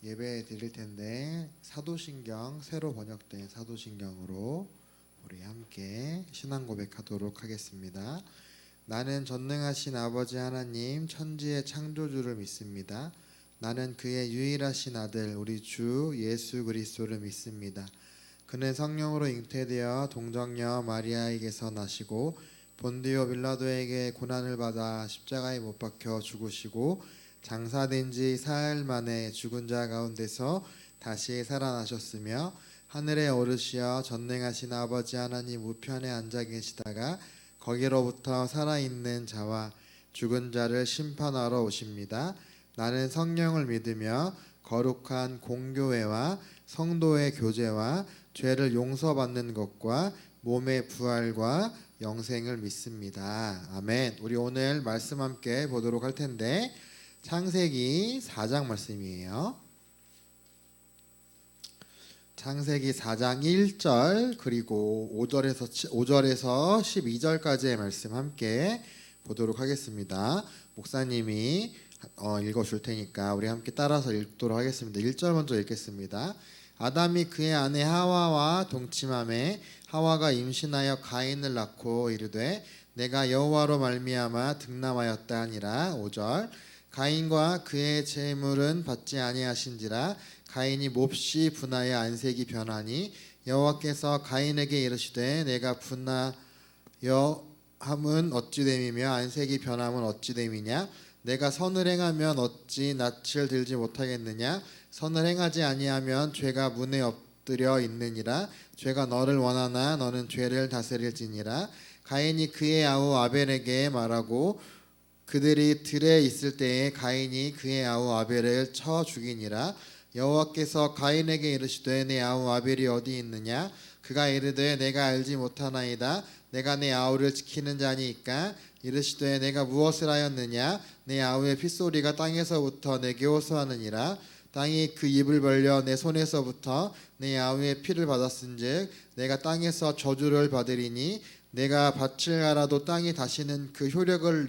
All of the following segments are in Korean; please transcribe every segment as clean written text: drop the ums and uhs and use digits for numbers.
예배 드릴 텐데 사도신경 새로 번역된 사도신경으로 우리 함께 신앙 고백하도록 하겠습니다. 나는 전능하신 아버지 하나님 천지의 창조주를 믿습니다. 나는 그의 유일하신 아들 우리 주 예수 그리스도를 믿습니다. 그는 성령으로 잉태되어 동정녀 마리아에게서 나시고 본디오 빌라도에게 고난을 받아 십자가에 못 박혀 죽으시고 장사된 지 사흘 만에 죽은 자 가운데서 다시 살아나셨으며 하늘에 오르시어 전능하신 아버지 하나님 우편에 앉아 계시다가 거기로부터 살아있는 자와 죽은 자를 심판하러 오십니다. 나는 성령을 믿으며 거룩한 공교회와 성도의 교제와 죄를 용서받는 것과 몸의 부활과 영생을 믿습니다. 아멘. 우리 오늘 말씀 함께 보도록 할 텐데 창세기 4장 말씀이에요. 창세기 4장 1절 그리고 5절에서 12절까지의 말씀 함께 보도록 하겠습니다. 목사님이 읽어줄 테니까 우리 함께 따라서 읽도록 하겠습니다. 1절 먼저 읽겠습니다. 아담이 그의 아내 하와와 동침하매 하와가 임신하여 가인을 낳고 이르되 내가 여호와로 말미암아 득남하였다 하니라. 5절 가인과 그의 재물은 받지 아니하신지라 가인이 몹시 분하여 안색이 변하니 여호와께서 가인에게 이르시되 내가 분하여 함은 어찌 됨이며 안색이 변함은 어찌 됨이냐 내가 선을 행하면 어찌 낯을 들지 못하겠느냐 선을 행하지 아니하면 죄가 문에 엎드려 있느니라 죄가 너를 원하나 너는 죄를 다스릴지니라. 가인이 그의 아우 아벨에게 말하고 그들이 들에 있을 때에 가인이 그의 아우 아벨을 쳐 죽이니라. 여호와께서 가인에게 이르시되 내 아우 아벨이 어디 있느냐 그가 이르되 내가 알지 못하나이다 내가 내 아우를 지키는 자니이까. 이르시되 내가 무엇을 하였느냐 내 아우의 핏소리가 땅에서부터 내게 호소하느니라. 땅이 그 입을 벌려 내 손에서부터 내 아우의 피를 받았은즉 내가 땅에서 저주를 받으리니 내가 밭을 갈아도 땅이 다시는 그 효력을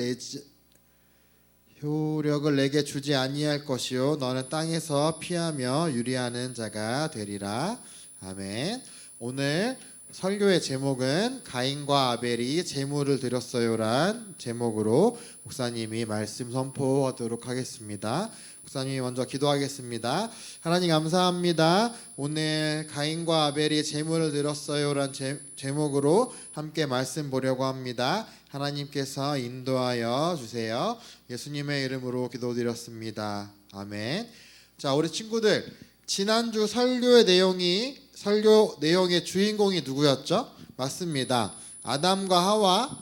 내게 주지 아니할 것이요 너는 땅에서 피하며 유리하는 자가 되리라. 아멘. 오늘 설교의 제목은 가인과 아벨이 제물을 드렸어요란 제목으로 목사님이 말씀 선포하도록 하겠습니다. 목사님이 먼저 기도하겠습니다. 하나님 감사합니다. 오늘 가인과 아벨이 제물을 드렸어요란 제목으로 함께 말씀 보려고 합니다. 하나님께서 인도하여 주세요. 예수님의 이름으로 기도드렸습니다. 아멘. 자, 우리 친구들 지난주 설교 내용의 주인공이 누구였죠? 맞습니다. 아담과 하와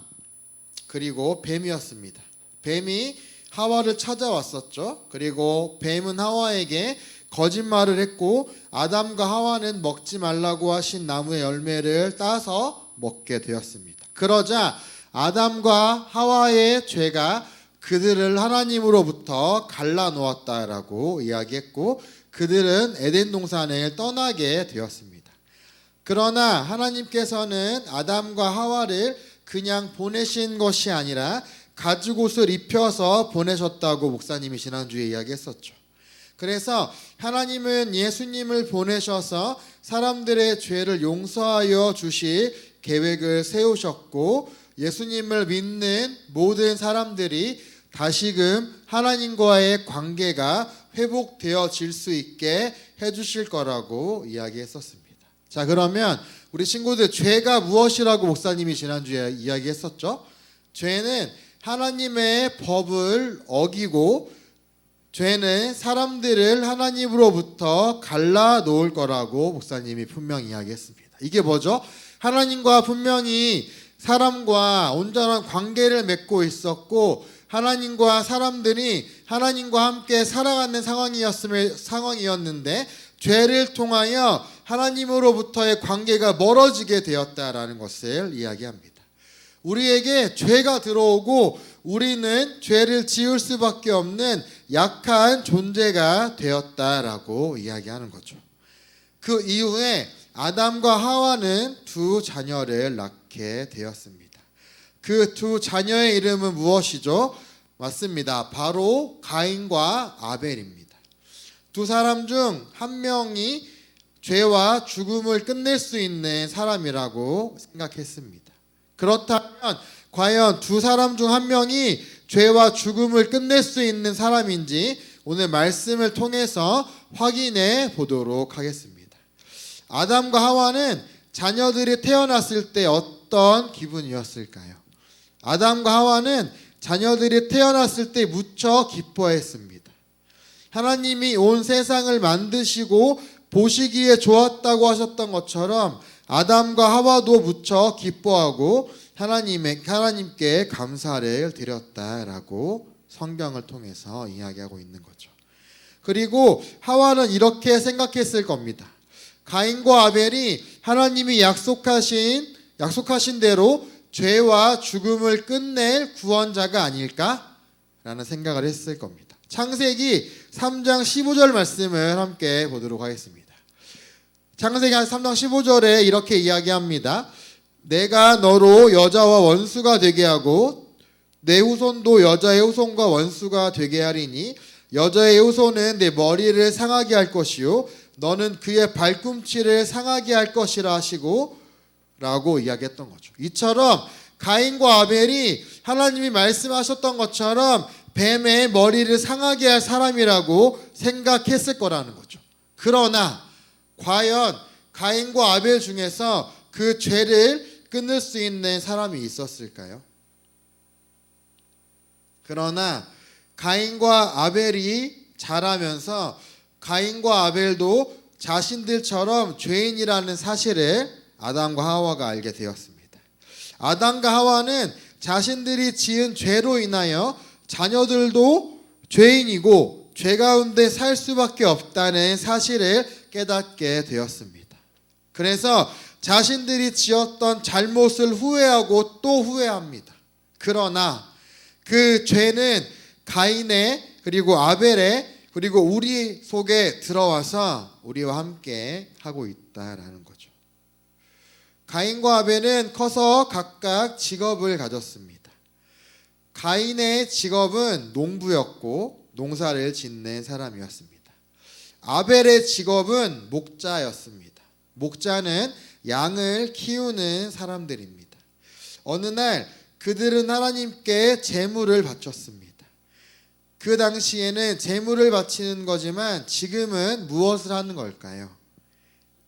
그리고 뱀이었습니다. 뱀이 하와를 찾아왔었죠. 그리고 뱀은 하와에게 거짓말을 했고 아담과 하와는 먹지 말라고 하신 나무의 열매를 따서 먹게 되었습니다. 그러자 아담과 하와의 죄가 그들을 하나님으로부터 갈라놓았다라고 이야기했고 그들은 에덴 동산을 떠나게 되었습니다. 그러나 하나님께서는 아담과 하와를 그냥 보내신 것이 아니라 가죽옷을 입혀서 보내셨다고 목사님이 지난주에 이야기했었죠. 그래서 하나님은 예수님을 보내셔서 사람들의 죄를 용서하여 주실 계획을 세우셨고 예수님을 믿는 모든 사람들이 다시금 하나님과의 관계가 회복되어질 수 있게 해주실 거라고 이야기했었습니다. 자, 그러면 우리 친구들 죄가 무엇이라고 목사님이 지난주에 이야기했었죠? 죄는 하나님의 법을 어기고 죄는 사람들을 하나님으로부터 갈라놓을 거라고 목사님이 분명히 이야기했습니다. 이게 뭐죠? 하나님과 분명히 사람과 온전한 관계를 맺고 있었고 하나님과 사람들이 하나님과 함께 살아가는 상황이었는데 죄를 통하여 하나님으로부터의 관계가 멀어지게 되었다라는 것을 이야기합니다. 우리에게 죄가 들어오고 우리는 죄를 지을 수밖에 없는 약한 존재가 되었다라고 이야기하는 거죠. 그 이후에 아담과 하와는 두 자녀를 낳게 되었습니다. 그 두 자녀의 이름은 무엇이죠? 맞습니다. 바로 가인과 아벨입니다. 두 사람 중 한 명이 죄와 죽음을 끝낼 수 있는 사람이라고 생각했습니다. 그렇다면 과연 두 사람 중 한 명이 죄와 죽음을 끝낼 수 있는 사람인지 오늘 말씀을 통해서 확인해 보도록 하겠습니다. 아담과 하와는 자녀들이 태어났을 때 어떤 기분이었을까요? 아담과 하와는 자녀들이 태어났을 때 무척 기뻐했습니다. 하나님이 온 세상을 만드시고 보시기에 좋았다고 하셨던 것처럼 아담과 하와도 무척 기뻐하고 하나님께 감사를 드렸다라고 성경을 통해서 이야기하고 있는 거죠. 그리고 하와는 이렇게 생각했을 겁니다. 가인과 아벨이 하나님이 약속하신 대로 죄와 죽음을 끝낼 구원자가 아닐까라는 생각을 했을 겁니다. 창세기 3장 15절 말씀을 함께 보도록 하겠습니다. 창세기 3장 15절에 이렇게 이야기합니다. 내가 너로 여자와 원수가 되게 하고 내 후손도 여자의 후손과 원수가 되게 하리니 여자의 후손은 내 머리를 상하게 할 것이요 너는 그의 발꿈치를 상하게 할 것이라 하시고 라고 이야기했던 거죠. 이처럼 가인과 아벨이 하나님이 말씀하셨던 것처럼 뱀의 머리를 상하게 할 사람이라고 생각했을 거라는 거죠. 그러나 과연 가인과 아벨 중에서 그 죄를 끊을 수 있는 사람이 있었을까요? 그러나 가인과 아벨이 자라면서 가인과 아벨도 자신들처럼 죄인이라는 사실을 아담과 하와가 알게 되었습니다. 아담과 하와는 자신들이 지은 죄로 인하여 자녀들도 죄인이고 죄 가운데 살 수밖에 없다는 사실을 깨닫게 되었습니다. 그래서 자신들이 지었던 잘못을 후회하고 또 후회합니다. 그러나 그 죄는 가인의 그리고 아벨의 그리고 우리 속에 들어와서 우리와 함께 하고 있다라는 거죠. 가인과 아벨은 커서 각각 직업을 가졌습니다. 가인의 직업은 농부였고 농사를 짓는 사람이었습니다. 아벨의 직업은 목자였습니다. 목자는 양을 키우는 사람들입니다. 어느 날 그들은 하나님께 제물을 바쳤습니다. 그 당시에는 제물을 바치는 거지만 지금은 무엇을 하는 걸까요?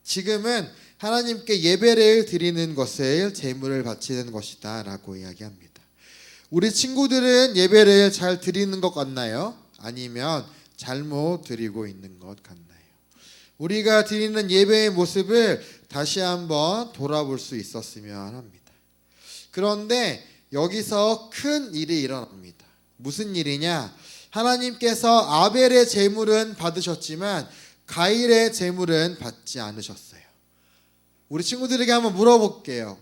지금은 하나님께 예배를 드리는 것을 제물을 바치는 것이다 라고 이야기합니다. 우리 친구들은 예배를 잘 드리는 것 같나요? 아니면 잘못 드리고 있는 것 같나요? 우리가 드리는 예배의 모습을 다시 한번 돌아볼 수 있었으면 합니다. 그런데 여기서 큰 일이 일어납니다. 무슨 일이냐? 하나님께서 아벨의 제물은 받으셨지만 가인의 제물은 받지 않으셨어요. 우리 친구들에게 한번 물어볼게요.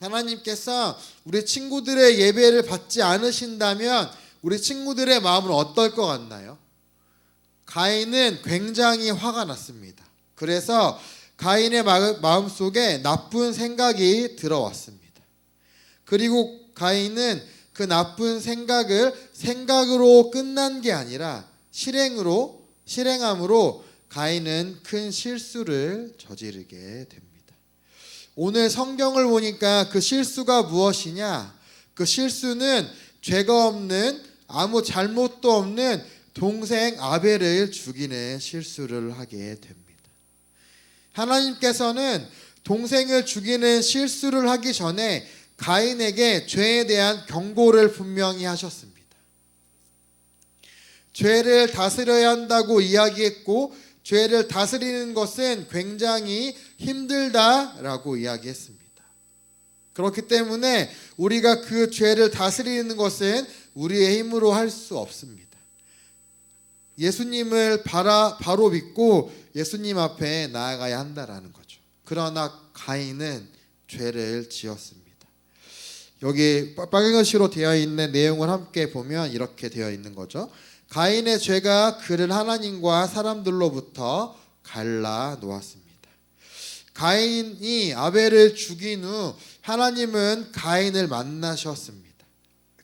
하나님께서 우리 친구들의 예배를 받지 않으신다면 우리 친구들의 마음은 어떨 것 같나요? 가인은 굉장히 화가 났습니다. 그래서 가인의 마음속에 나쁜 생각이 들어왔습니다. 그리고 가인은 그 나쁜 생각으로 끝난 게 아니라 실행함으로 가인은 큰 실수를 저지르게 됩니다. 오늘 성경을 보니까 그 실수가 무엇이냐? 그 실수는 죄가 없는 아무 잘못도 없는 동생 아벨을 죽이는 실수를 하게 됩니다. 하나님께서는 동생을 죽이는 실수를 하기 전에 가인에게 죄에 대한 경고를 분명히 하셨습니다. 죄를 다스려야 한다고 이야기했고 죄를 다스리는 것은 굉장히 힘들다라고 이야기했습니다. 그렇기 때문에 우리가 그 죄를 다스리는 것은 우리의 힘으로 할 수 없습니다. 예수님을 바로 믿고 예수님 앞에 나아가야 한다라는 거죠. 그러나 가인은 죄를 지었습니다. 여기 빨간 글씨로 되어 있는 내용을 함께 보면 이렇게 되어 있는 거죠. 가인의 죄가 그를 하나님과 사람들로부터 갈라 놓았습니다. 가인이 아벨을 죽인 후 하나님은 가인을 만나셨습니다.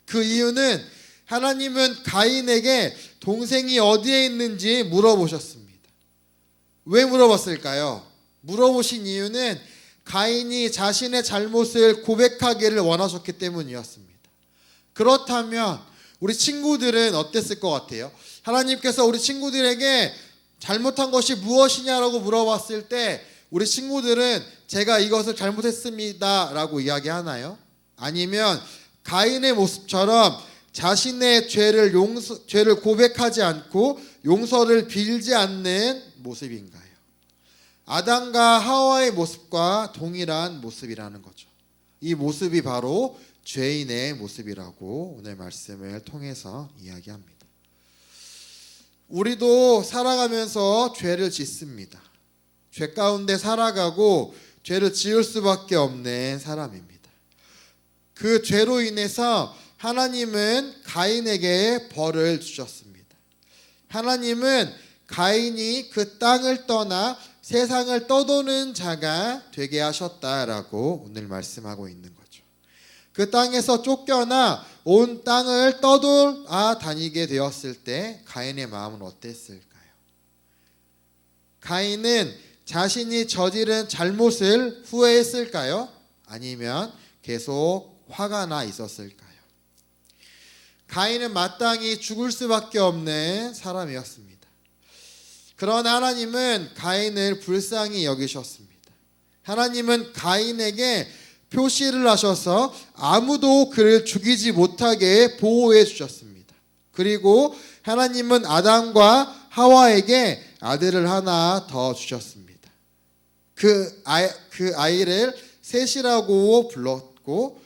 그 이유는 하나님은 가인에게 동생이 어디에 있는지 물어보셨습니다. 왜 물어봤을까요? 물어보신 이유는 가인이 자신의 잘못을 고백하기를 원하셨기 때문이었습니다. 그렇다면 우리 친구들은 어땠을 것 같아요? 하나님께서 우리 친구들에게 잘못한 것이 무엇이냐라고 물어봤을 때 우리 친구들은 제가 이것을 잘못했습니다 라고 이야기하나요? 아니면 가인의 모습처럼 자신의 죄를 고백하지 않고 용서를 빌지 않는 모습인가요? 아담과 하와의 모습과 동일한 모습이라는 거죠. 이 모습이 바로 죄인의 모습이라고 오늘 말씀을 통해서 이야기합니다. 우리도 살아가면서 죄를 짓습니다. 죄 가운데 살아가고 죄를 지을 수밖에 없는 사람입니다. 그 죄로 인해서 하나님은 가인에게 벌을 주셨습니다. 하나님은 가인이 그 땅을 떠나 세상을 떠도는 자가 되게 하셨다라고 오늘 말씀하고 있는 거죠. 그 땅에서 쫓겨나 온 땅을 떠돌아 다니게 되었을 때 가인의 마음은 어땠을까요? 가인은 자신이 저지른 잘못을 후회했을까요? 아니면 계속 화가 나 있었을까요? 가인은 마땅히 죽을 수밖에 없는 사람이었습니다. 그러나 하나님은 가인을 불쌍히 여기셨습니다. 하나님은 가인에게 표시를 하셔서 아무도 그를 죽이지 못하게 보호해 주셨습니다. 그리고 하나님은 아담과 하와에게 아들을 하나 더 주셨습니다. 그 아이를 셋이라고 불렀고,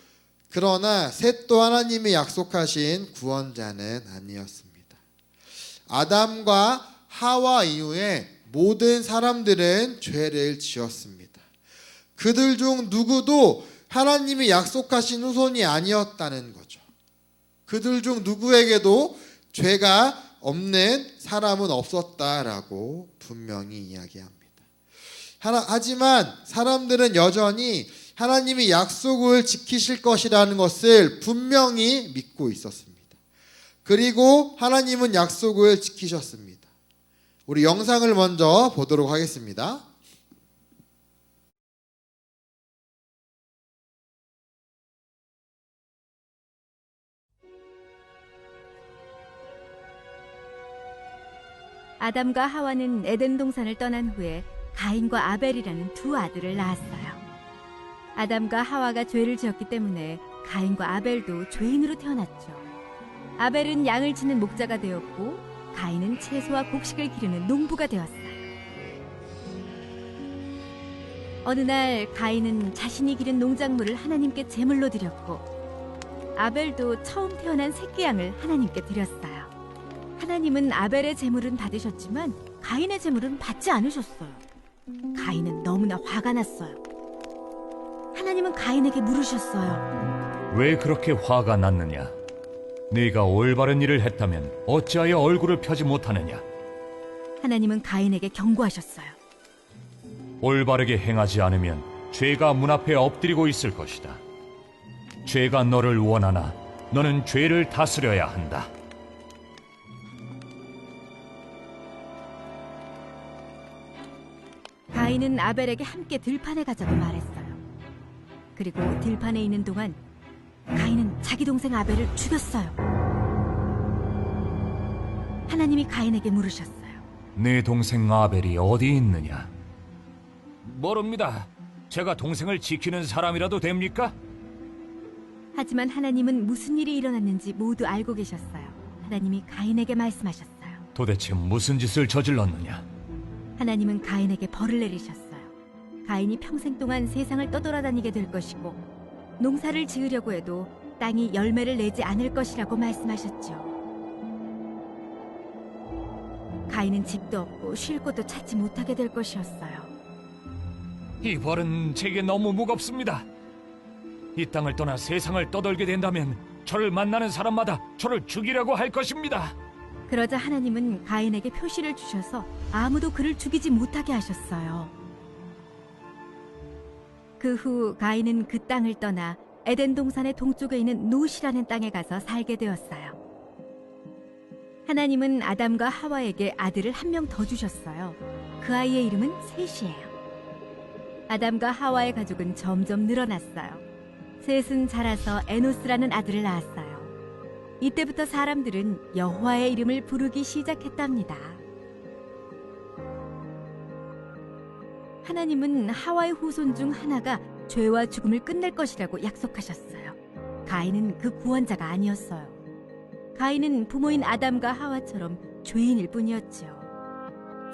그러나 셋도 하나님이 약속하신 구원자는 아니었습니다. 아담과 하와 이후에 모든 사람들은 죄를 지었습니다. 그들 중 누구도 하나님이 약속하신 후손이 아니었다는 거죠. 그들 중 누구에게도 죄가 없는 사람은 없었다라고 분명히 이야기합니다. 하지만 사람들은 여전히 하나님이 약속을 지키실 것이라는 것을 분명히 믿고 있었습니다. 그리고 하나님은 약속을 지키셨습니다. 우리 영상을 먼저 보도록 하겠습니다. 아담과 하와는 에덴 동산을 떠난 후에 가인과 아벨이라는 두 아들을 낳았어요. 아담과 하와가 죄를 지었기 때문에 가인과 아벨도 죄인으로 태어났죠. 아벨은 양을 치는 목자가 되었고 가인은 채소와 곡식을 기르는 농부가 되었어요. 어느 날 가인은 자신이 기른 농작물을 하나님께 제물로 드렸고 아벨도 처음 태어난 새끼 양을 하나님께 드렸어요. 하나님은 아벨의 제물은 받으셨지만 가인의 제물은 받지 않으셨어요. 가인은 너무나 화가 났어요. 하나님은 가인에게 물으셨어요. 왜 그렇게 화가 났느냐? 네가 올바른 일을 했다면 어찌하여 얼굴을 펴지 못하느냐? 하나님은 가인에게 경고하셨어요. 올바르게 행하지 않으면 죄가 문 앞에 엎드리고 있을 것이다. 죄가 너를 원하나 너는 죄를 다스려야 한다. 가인은 아벨에게 함께 들판에 가자고 말했어요. 그리고 들판에 있는 동안 가인은 자기 동생 아벨을 죽였어요. 하나님이 가인에게 물으셨어요. 네 동생 아벨이 어디 있느냐? 모릅니다. 제가 동생을 지키는 사람이라도 됩니까? 하지만 하나님은 무슨 일이 일어났는지 모두 알고 계셨어요. 하나님이 가인에게 말씀하셨어요. 도대체 무슨 짓을 저질렀느냐? 하나님은 가인에게 벌을 내리셨어요. 가인이 평생 동안 세상을 떠돌아다니게 될 것이고 농사를 지으려고 해도 땅이 열매를 내지 않을 것이라고 말씀하셨죠. 가인은 집도 없고 쉴 곳도 찾지 못하게 될 것이었어요. 이 벌은 제게 너무 무겁습니다. 이 땅을 떠나 세상을 떠돌게 된다면 저를 만나는 사람마다 저를 죽이려고 할 것입니다. 그러자 하나님은 가인에게 표시를 주셔서 아무도 그를 죽이지 못하게 하셨어요. 그 후 가인은 그 땅을 떠나 에덴 동산의 동쪽에 있는 노시라는 땅에 가서 살게 되었어요. 하나님은 아담과 하와에게 아들을 한 명 더 주셨어요. 그 아이의 이름은 셋이에요. 아담과 하와의 가족은 점점 늘어났어요. 셋은 자라서 에노스라는 아들을 낳았어요. 이때부터 사람들은 여호와의 이름을 부르기 시작했답니다. 하나님은 하와의 후손 중 하나가 죄와 죽음을 끝낼 것이라고 약속하셨어요. 가인은 그 구원자가 아니었어요. 가인은 부모인 아담과 하와처럼 죄인일 뿐이었죠.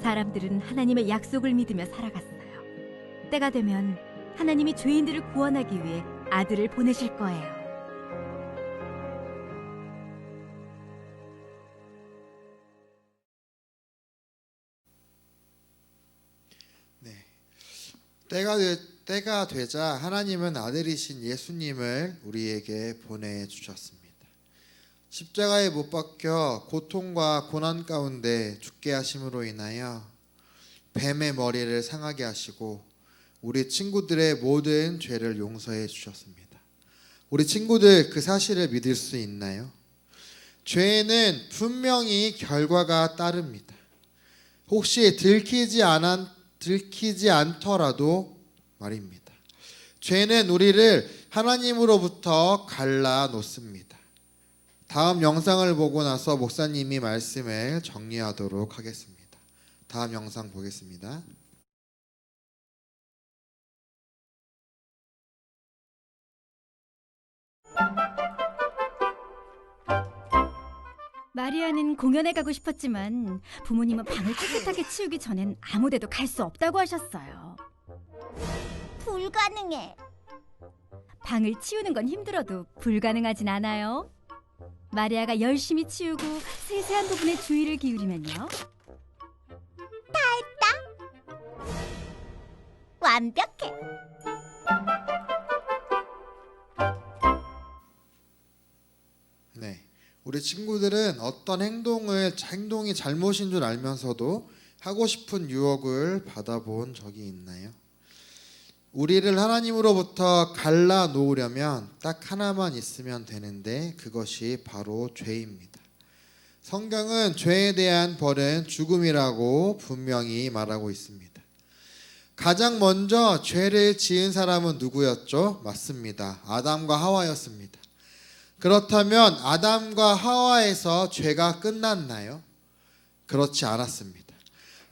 사람들은 하나님의 약속을 믿으며 살아갔어요. 때가 되면 하나님이 죄인들을 구원하기 위해 아들을 보내실 거예요. 때가 되자 하나님은 아들이신 예수님을 우리에게 보내주셨습니다. 십자가에 못 박혀 고통과 고난 가운데 죽게 하심으로 인하여 뱀의 머리를 상하게 하시고 우리 친구들의 모든 죄를 용서해 주셨습니다. 우리 친구들 그 사실을 믿을 수 있나요? 죄에는 분명히 결과가 따릅니다. 혹시 들키지 않더라도 말입니다. 죄는 우리를 하나님으로부터 갈라 놓습니다. 다음 영상을 보고 나서 목사님이 말씀을 정리하도록 하겠습니다. 다음 영상 보겠습니다. 마리아는 공연에 가고 싶었지만 부모님은 방을 깨끗하게 치우기 전엔 아무 데도 갈 수 없다고 하셨어요. 불가능해. 방을 치우는 건 힘들어도 불가능하진 않아요. 마리아가 열심히 치우고 세세한 부분에 주의를 기울이면요. 완벽해. 네, 우리 친구들은 어떤 행동이 잘못인 줄 알면서도 하고 싶은 유혹을 받아본 적이 있나요? 우리를 하나님으로부터 갈라 놓으려면 딱 하나만 있으면 되는데 그것이 바로 죄입니다. 성경은 죄에 대한 벌은 죽음이라고 분명히 말하고 있습니다. 가장 먼저 죄를 지은 사람은 누구였죠? 맞습니다. 아담과 하와였습니다. 그렇다면 아담과 하와에서 죄가 끝났나요? 그렇지 않았습니다.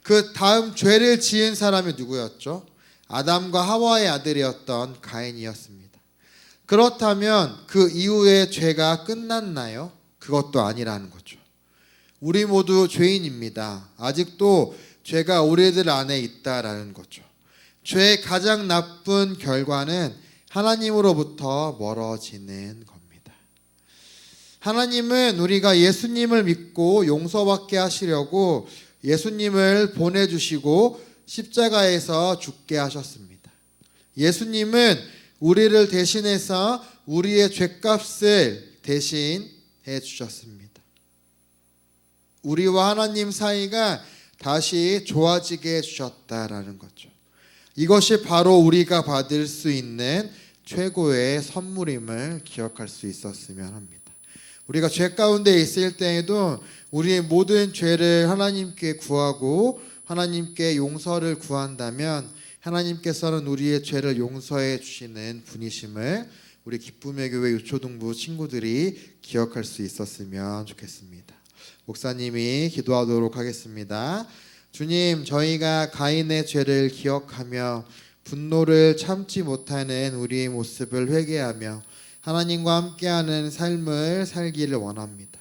그 다음 죄를 지은 사람이 누구였죠? 아담과 하와의 아들이었던 가인이었습니다. 그렇다면 그 이후에 죄가 끝났나요? 그것도 아니라는 거죠. 우리 모두 죄인입니다. 아직도 죄가 우리들 안에 있다라는 거죠. 죄의 가장 나쁜 결과는 하나님으로부터 멀어지는 겁니다. 하나님은 우리가 예수님을 믿고 용서받게 하시려고 예수님을 보내주시고 십자가에서 죽게 하셨습니다. 예수님은 우리를 대신해서 우리의 죄값을 대신해 주셨습니다. 우리와 하나님 사이가 다시 좋아지게 해주셨다라는 거죠. 이것이 바로 우리가 받을 수 있는 최고의 선물임을 기억할 수 있었으면 합니다. 우리가 죄 가운데 있을 때에도 우리의 모든 죄를 하나님께 구하고 하나님께 용서를 구한다면 하나님께서는 우리의 죄를 용서해 주시는 분이심을 우리 기쁨의 교회 유초등부 친구들이 기억할 수 있었으면 좋겠습니다. 목사님이 기도하도록 하겠습니다. 주님, 저희가 가인의 죄를 기억하며 분노를 참지 못하는 우리의 모습을 회개하며 하나님과 함께하는 삶을 살기를 원합니다.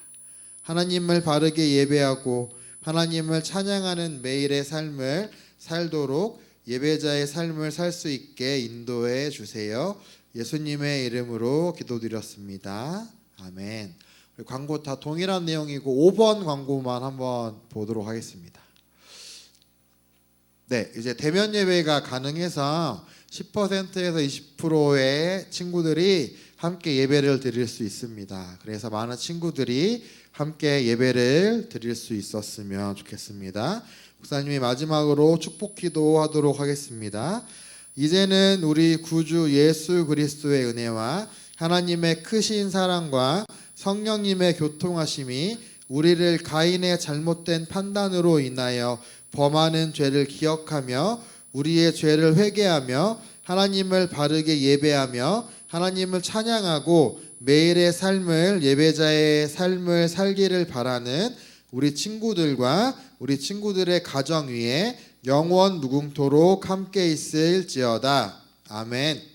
하나님을 바르게 예배하고 하나님을 찬양하는 매일의 삶을 살도록 예배자의 삶을 살 수 있게 인도해 주세요. 예수님의 이름으로 기도드렸습니다. 아멘. 광고 다 동일한 내용이고 5번 광고만 한번 보도록 하겠습니다. 네, 이제 대면 예배가 가능해서 10%에서 20%의 친구들이 함께 예배를 드릴 수 있습니다. 그래서 많은 친구들이 함께 예배를 드릴 수 있었으면 좋겠습니다. 목사님이 마지막으로 축복 기도하도록 하겠습니다. 이제는 우리 구주 예수 그리스도의 은혜와 하나님의 크신 사랑과 성령님의 교통하심이 우리를 가인의 잘못된 판단으로 인하여 범하는 죄를 기억하며 우리의 죄를 회개하며 하나님을 바르게 예배하며 하나님을 찬양하고 매일의 삶을 예배자의 삶을 살기를 바라는 우리 친구들과 우리 친구들의 가정 위에 영원 무궁토록 함께 있을지어다. 아멘.